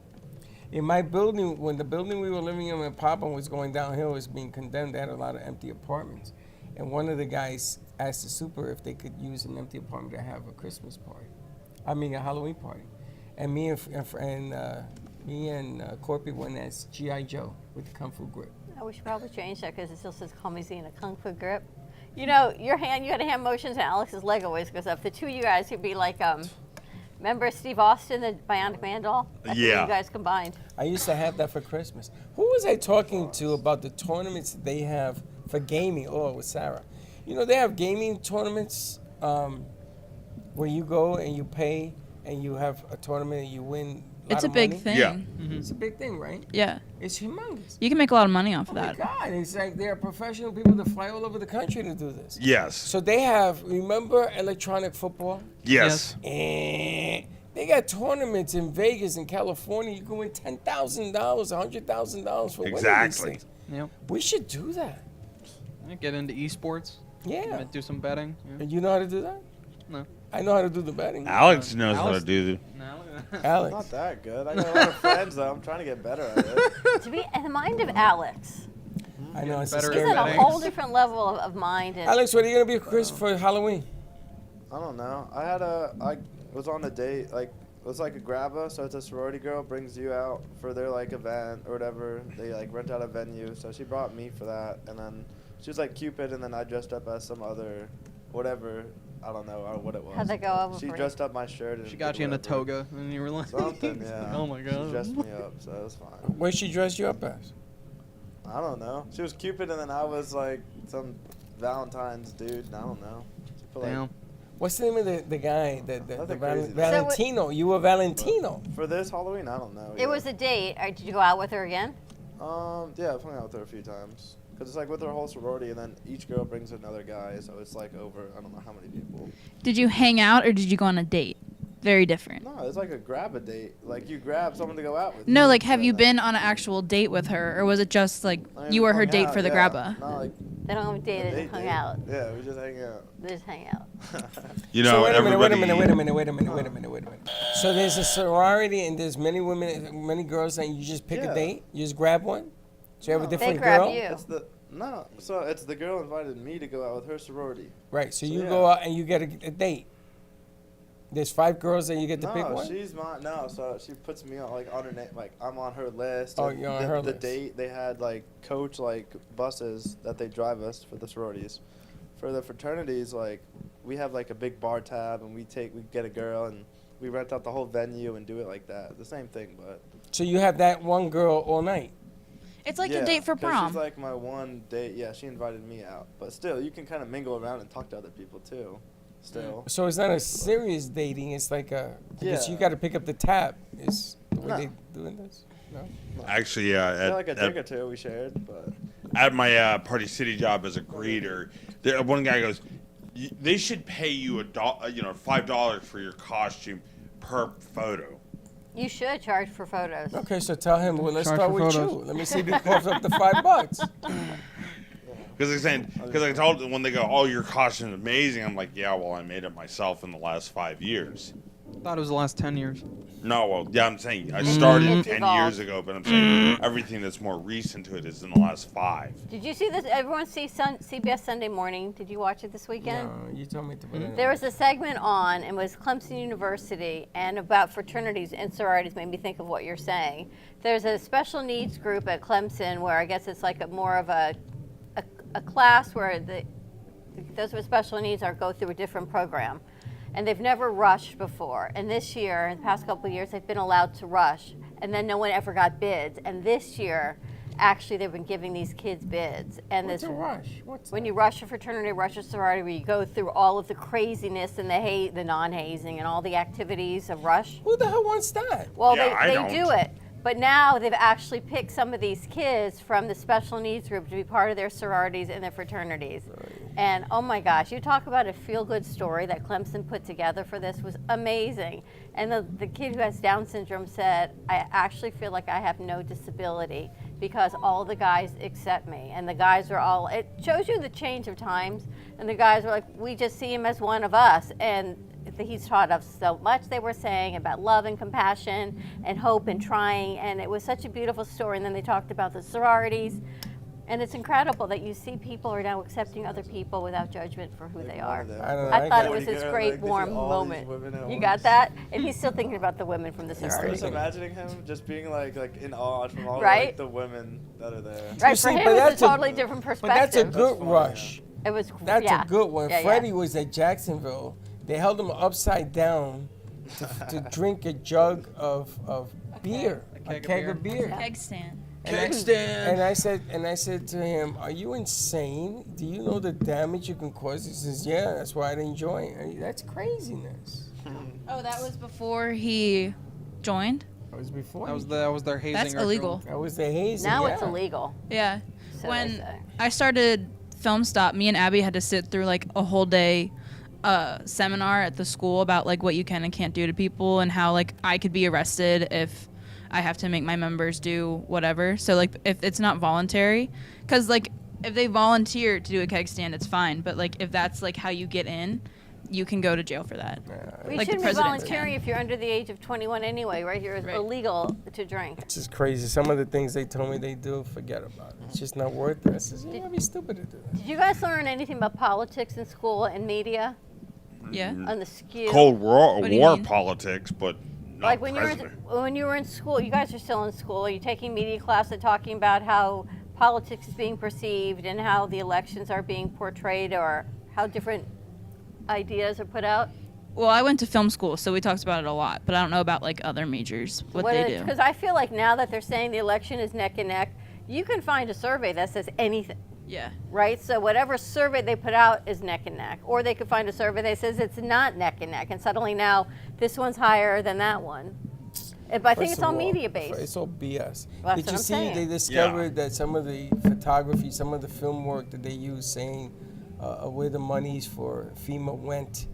In my building, when the building we were living in when Papa was going downhill was being condemned, they had a lot of empty apartments. And one of the guys asked the super if they could use an empty apartment to have a Christmas party. I mean, a Halloween party. And me and Corpy went as G.I. Joe with the Kung Fu grip. We should probably change that because it still says "Call me Z" in a kung fu grip. You know, you had a hand motions, and Alex's leg always goes up. The two of you guys could be like, remember Steve Austin, the Bionic Man doll? That's what Yeah. you guys combined. I used to have that for Christmas. Who was I talking to about the tournaments that they have for gaming? Oh, it was Sarah. You know, they have gaming tournaments where you go and you pay and you have a tournament and you win It's a big money. thing. Yeah. It's a big thing, right? Yeah. It's humongous. You can make a lot of money off Oh of my that. God, it's like there are professional people that fly all over the country to do this. Yes. So they have, remember electronic football? Yes. They got tournaments in Vegas and California. You can win $10,000, $100,000 for winning these Exactly. things. Yep. We should do that. Get into esports. Yeah. Do some betting. Yeah. And you know how to do that? No. I know how to do the betting. Alex knows how to Alex- do No. Alex. Not that good. I got a lot of friends though. I'm trying to get better at it. To be in the mind of Alex, I know it's a Better he's scary. at a betting. whole different level of mind. And Alex, what are you gonna be for Chris for Halloween? I don't know. I was on a date, like it was like a grabba, so it's a sorority girl brings you out for their like event or whatever. They like rent out a venue, so she brought me for that, and then she was like Cupid, and then I dressed up as some other, whatever. I don't know what it was. How'd that go over She for you? dressed up my shirt. And She got did you in a whatever. toga, and you were like, Something, yeah. Oh my She god. dressed me up, so it was fine. What she dressed you up as? I don't know. She was Cupid, and then I was like some Valentine's dude. I don't know. She put, like, Damn. What's the name of the guy? The Nothing crazy. Valentino. You were Valentino. For this Halloween, I don't know. it was a date. Did you go out with her again? Yeah, I've hung out with her a few times. Cause it's like with her whole sorority, and then each girl brings another guy, so it's like over I don't know how many people. Did you hang out or did you go on a date? Very different. No, it's like a grab a date. Like you grab someone to go out with. No, like have and you then- been on an actual date with her, or was it just like I mean, you we were her hung date out, for the yeah. grabba? No, like They don't have a dated date and hung date. out. Yeah, we just hang out. They just hang out. You So know, wait a minute, everybody. wait a minute. So there's a sorority and there's many women, many girls, and you just pick a Yeah. date. You just grab one. So you have a No. They different grab girl. you. It's the girl invited me to go out with her sorority. Right. So So you yeah. go out and you get a date. There's 5 girls and you get to pick No, one. she's mine. No, so she puts me on like on her name. Like I'm on her list. Oh, and you're on the, her the list. date they had like coach like buses that they drive us for the sororities. For the fraternities, like we have like a big bar tab, and we get a girl and we rent out the whole venue and do it like that. The same thing, but So you have that one girl all night. It's like yeah, your date for 'cause prom. She's like my one date. Yeah, she invited me out, but still, you can kind of mingle around and talk to other people too. Still. So it's not a serious dating. It's like a because you Yeah. got to pick up the tab. Is the way No. they doing this? No. Actually, Yeah, like a at, drink or two we shared, but at my Party City job as a greeter, one guy goes, "They should pay you $5 for your costume per photo." You should charge for photos. Okay, so tell him. Well, let's Charge start for with photos. you. Let me see if he coughs up the $5. Because I told them when they go, "Oh, your costume is amazing," I'm like, "Yeah, well, I made it myself in the last 5 years." Thought it was the last 10 years. No, well, yeah, I'm saying I started It's 10 evolved. years ago, but I'm saying everything that's more recent to it is in the last 5. Did you see this? Everyone see CBS Sunday Morning? Did you watch it this weekend? No, you told me to put it. There was a segment on, and it was Clemson University, and about fraternities and sororities made me think of what you're saying. There's a special needs group at Clemson where I guess it's like more of a class where those with special needs go through a different program. And they've never rushed before. And this year, in the past couple of years, they've been allowed to rush. And then no one ever got bids. And this year, actually, they've been giving these kids bids. And What's this a rush? What's when that? you rush a fraternity, rush a sorority, where you go through all of the craziness and the non-hazing and all the activities of rush. Who the hell wants that? Well, Yeah, I they don't. do it. But now they've actually picked some of these kids from the special needs group to be part of their sororities and their fraternities. And oh my gosh, you talk about a feel-good story that Clemson put together for this was amazing. And the kid who has Down syndrome said, I actually feel like I have no disability because all the guys accept me. And the guys are all, it shows you the change of times. And the guys were like, we just see him as one of us. And he's taught us so much, they were saying, about love and compassion and hope and trying. And it was such a beautiful story. And then they talked about the sororities. And it's incredible that you see people are now accepting other people without judgment for who they are. I don't know. I thought it get was it. this Yeah, great, like, they warm see all these moment. women at You once. got that? And he's still thinking about the women from the I'm sorority. just imagining him just being like in awe from all Right? like, the women that are there. Right, You for see, him, but it was that's a a- totally different But perspective. that's a good funny, rush. It was, That's yeah. a good one. Yeah, yeah. Freddie was at Jacksonville. They held him upside down to drink a jug of beer, a keg of beer. Keg stand. And I said to him, "Are you insane? Do you know the damage you can cause?" He says, "Yeah, that's why I enjoy it." That's craziness. Oh, that was before he joined? That was before. That was their hazing. That's ritual. illegal. That was the hazing. Now yeah. it's illegal. Yeah. So they When say. I started Film Stop, me and Abby had to sit through like a whole day seminar at the school about like what you can and can't do to people and how like I could be arrested if I have to make my members do whatever. So like if it's not voluntary, because like if they volunteer to do a keg stand, it's fine. But like if that's like how you get in, you can go to jail for that. We Like the shouldn't be presidents volunteering can. if you're under the age of 21 anyway, right? You're Right. illegal to drink. It's just crazy. Some of the things they told me they do, forget about it. It's just not worth it. I said, you gotta be stupid to do that. Did you guys learn anything about politics in school and media Yeah. on the skew? Cold War, What do you war mean? politics, but not Like when president. you were in school, you guys are still in school. Are you taking media class and talking about how politics is being perceived and how the elections are being portrayed, or how different ideas are put out? Well, I went to film school, so we talked about it a lot. But I don't know about like other majors what they do. Because I feel like now that they're saying the election is neck and neck, you can find a survey that says anything. Yeah. Right? So whatever survey they put out is neck and neck. Or they could find a survey that says it's not neck and neck, and suddenly now this one's higher than that one. But I think First it's of all all, media based. It's all BS. Well, that's Did what you I'm see saying. they discovered that some of the photography, some of the film work that they use saying where the monies for FEMA went,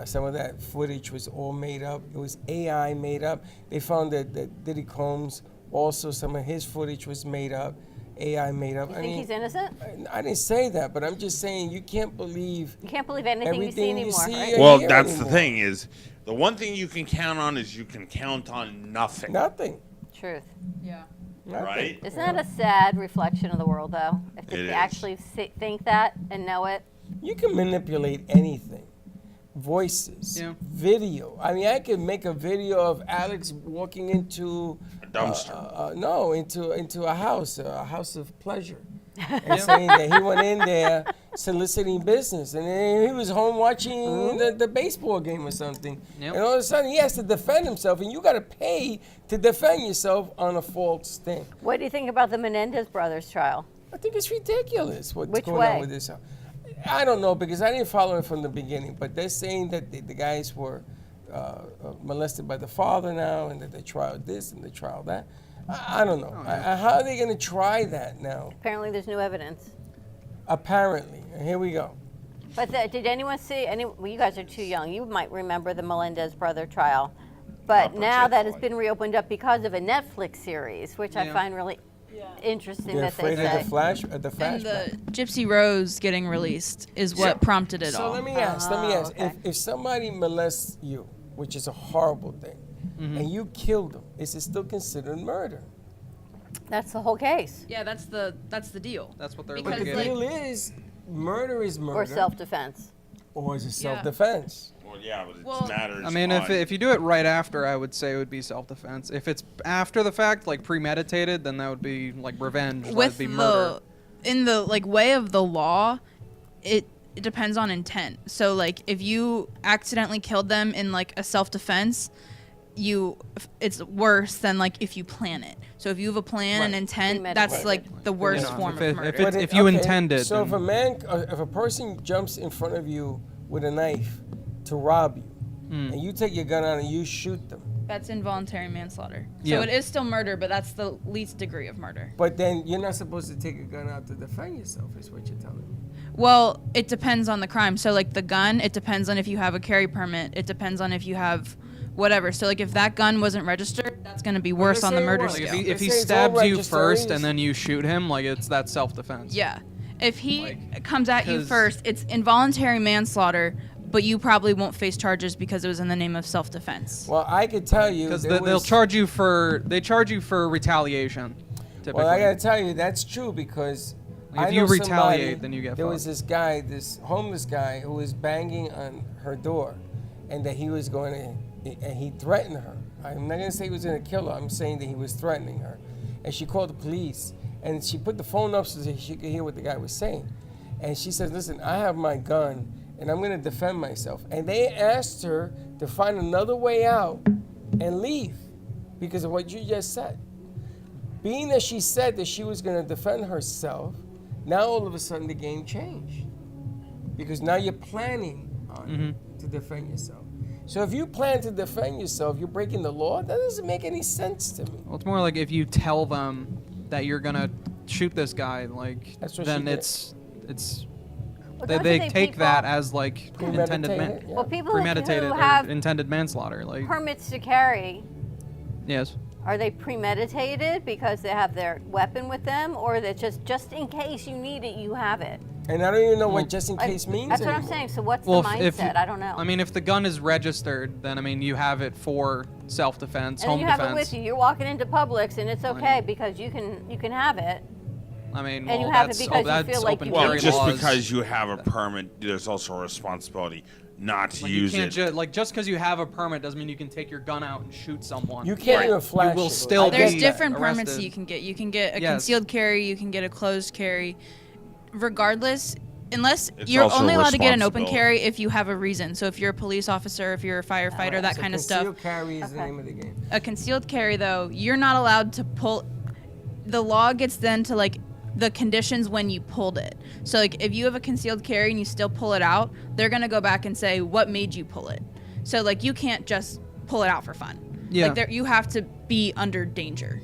some of that footage was all made up. It was AI made up. They found that Diddy Combs, also some of his footage was made up, AI made up. You think he's innocent? I didn't say that, but I'm just saying you can't believe You can't believe anything you see everything you anymore, see right? or Well, hear that's the anymore. thing is, the one thing you can count on is you can count on nothing. Nothing. Truth. Yeah. Nothing. Right? Isn't that a sad reflection of the world, though? If It they is. actually think that and know it. You can manipulate anything. Voices, Yeah. video. I mean, I could make a video of Alex walking into A dumpster. no, into a house of pleasure, and saying that he went in there soliciting business, and then he was home watching the baseball game or something, Yep. and all of a sudden he has to defend himself, and you got to pay to defend yourself on a false thing. What do you think about the Menendez brothers trial? I think it's ridiculous what's Which going way? on with this. I don't know because I didn't follow it from the beginning, but they're saying that the guys were molested by the father now, and that they tried this and they tried that. I don't know. How are they going to try that now? Apparently, there's new evidence. Apparently. And here we go. But did anyone see well, you guys are too young. You might remember the Melendez brother trial. But Not now that it's particularly. been reopened up because of a Netflix series, which I Yeah. find really interesting They're that they afraid say. of the And flashback. the Gypsy Rose getting released is what prompted it So all. let me ask. okay. If somebody molests you, which is a horrible thing, and you killed them, is it still considered murder? That's the whole case. Yeah, that's the deal. That's what they're Because, But the like- litigating. deal is, murder is murder. Or self-defense. Or is it Yeah. self-defense? Well, yeah, but it Well, matters. I mean, if you do it right after, I would say it would be self-defense. If it's after the fact, like premeditated, then that would be like revenge. That With would be murder. in the like way of the law, it depends on intent. So like if you accidentally killed them in like a self-defense, it's worse than like if you plan it. So if you have a plan and Right. intent, that's Premeditated. like the worst know, form if of it- murder. if it's- But you intended, So if a then- if a person jumps in front of you with a knife to rob you, and you take your gun out and you shoot them, That's involuntary manslaughter. Yeah. So it is still murder, but that's the least degree of murder. but then you're not supposed to take a gun out to defend yourself, is what you're telling me. Well, it depends on the crime. So like the gun, it depends on if you have a carry permit. It depends on if you have whatever. So like if that gun wasn't registered, that's going to be worse let's on the say it murder was. Like scale. if he Let's say it's all stabs you registered, first he's- and then you shoot him, like that's self-defense. Yeah. If he comes at you 'cause- first, it's involuntary manslaughter, but you probably won't face charges because it was in the name of self-defense. Well, I could tell you Because there they'll was- charge you for retaliation. Typically. Well, I gotta tell you that's true because Like, if I you know retaliate, somebody- then you get There fucked. was this guy, this homeless guy, who was banging on her door, and that he was going to, and he threatened her. I'm not gonna say he was gonna kill her. I'm saying that he was threatening her, and she called the police, and she put the phone up so that she could hear what the guy was saying, and she said, "Listen, I have my gun, and I'm gonna defend myself." And they asked her to find another way out and leave because of what you just said. Being that she said that she was going to defend herself, now all of a sudden the game changed. Because now you're planning on to defend yourself. So if you plan to defend yourself, you're breaking the law? That doesn't make any sense to me. Well, it's more like if you tell them that you're gonna shoot this guy, like That's what she then did. it's Well, they don't you they think take people- that as like intended Premeditated, yeah. Well, people premeditated who or have intended manslaughter. Like permits to carry, yes, Are they premeditated because they have their weapon with them, or that just in case you need it, you have it? And I don't even know what just in case means That's what I'm anymore. saying. So what's Well, the if mindset? I don't know. I mean, if the gun is registered, then I mean, you have it for self-defense, and home then you defense. have it with you. You're walking into Publix, and it's okay because you can have it. I mean, And you well, have it that's, because you that's feel like open you Well, carry just laws. because you have a permit, there's also a responsibility not to Like, you use can't it. just because you have a permit doesn't mean you can take your gun out and shoot someone. You can't Right. even flash will it. still I get There's that. different permits arrested. you can get. You can get a Yes. concealed carry, you can get a closed carry. Regardless, unless It's you're also only allowed to get an open responsibility. carry if you have a reason. So if you're a police officer, if you're a firefighter, that So kind of stuff. concealed carry is the Okay. name of the game. A concealed carry though, you're not allowed to pull. The law gets then to like the conditions when you pulled it. So like if you have a concealed carry and you still pull it out, they're gonna go back and say what made you pull it. So like you can't just pull it out for fun. Yeah. Like you have to be under danger.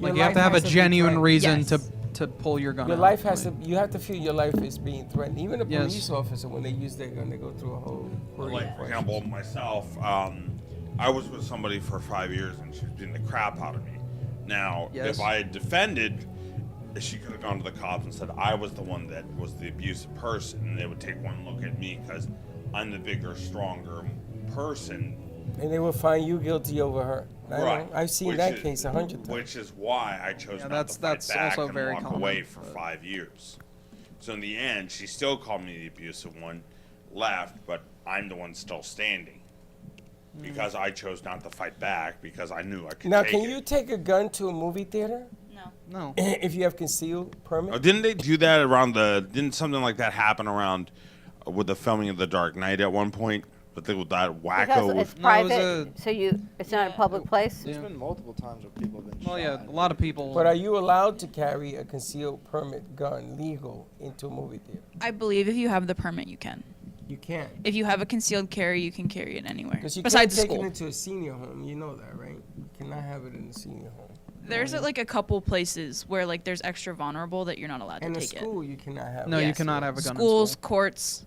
Like Your you have life to have a has be genuine threatened. reason Yes. to pull your gun Your out. life has Like, to. You have to feel your life is being threatened. Even a Yes. police officer, when they use their gun, they go through a whole. Like, for example, myself, I was with somebody for 5 years and she was beating the crap out of me. Now, Yes. if I had defended, she could have gone to the cops and said I was the one that was the abusive person, and they would take one look at me because I'm the bigger, stronger person. And they will find you guilty over her. I know. Right. I've seen Which that is- case 100 times. Which is why I chose Yeah, not to fight that's back also and very walk common, away for but- 5 years. So in the end, she still called me the abusive one, left, but I'm the one still standing. Because I chose not to fight back because I knew I could Now, take can it. you take a gun to a movie theater no. if you have concealed permit? Oh, didn't they do that around didn't something like that happen around with the filming of The Dark Knight at one point? But they with that wacko Because with it's No, it was private, so it's not a public place. There's been multiple times where people have been Well, shot. yeah, a lot of people. But are you allowed to carry a concealed permit gun legal into a movie theater? I believe if you have the permit, you can. You can't. If you have a concealed carry, you can carry it anywhere. Because you Besides can't take school. it into a senior home. You know that, right? You cannot have it in a senior home. There's like a couple places where like there's extra vulnerable that you're not allowed In to a take school, you cannot have No, it. you Yes. cannot have a it. gun Schools, in school. courts,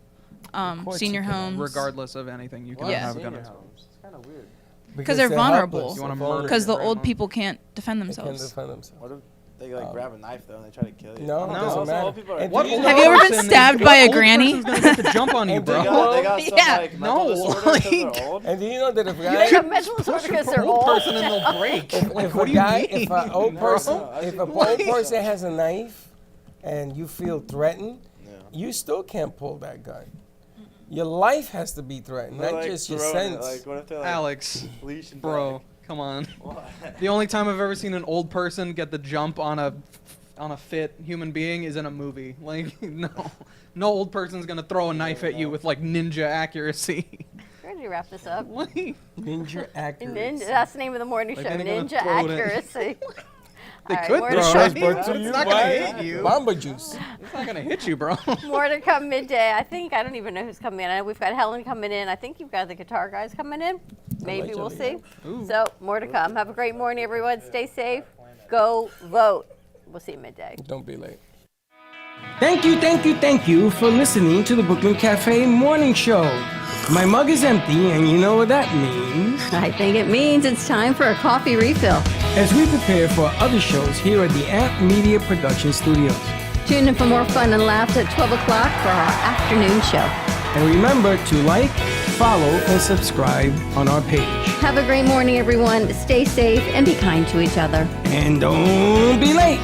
courts senior you can. homes. Regardless of anything, you can Why Yeah. have a gun in senior school. homes? It's kind of weird. Because they're vulnerable. helpless, You wanna they're murder vulnerable. Because the Grandma. old people can't defend They can't themselves. defend themselves. What if they like grab a knife though and they try to kill you? No, it No. doesn't Also, matter. old people are- And What do you old Have you ever been person- stabbed what by a old granny? person's gonna get to jump on you, And do bro? you They got some Yeah. like mental No, disorder 'cause like- they're old. And do you know that if They guys, have mental disorder because they're old old. person and they'll break. if Like, a what do you guy, mean? if an old bro? person, No, I if see a what old you're person saying. has a knife, and you feel threatened, Yeah. you still can't pull that gun. Your life has to be threatened, They're, not like, just your throwing it, sense. Like, what if they're like Alex, leashing bro, back? come on. What? The only time I've ever seen an old person get the jump on a fit human being is in a movie. Like, no old person's gonna throw a knife at you with like ninja accuracy. Ready to wrap this up? Like, Ninja accuracy. Ninja, that's the name of the morning Like, show. then you're gonna Ninja throw it in. accuracy. they All right, could more throw to it come. at you. But to It's you, not gonna why? hit you. Mamba juice. It's not gonna hit you, bro. More to come midday. I don't even know who's coming in. I know we've got Helen coming in. I think you've got the guitar guys coming in. Maybe we'll see. Ooh. So more to come. Have a great morning, everyone. Stay safe. Go vote. We'll see you midday. Don't be late. Thank you for listening to the Brooklyn Cafe Morning Show. My mug is empty, and you know what that means. I think it means it's time for a coffee refill. As we prepare for other shows here at the Amp Media Production Studios. Tune in for more fun and laughs at 12 o'clock for our afternoon show. And remember to like, follow, and subscribe on our page. Have a great morning, everyone. Stay safe and be kind to each other. And don't be late.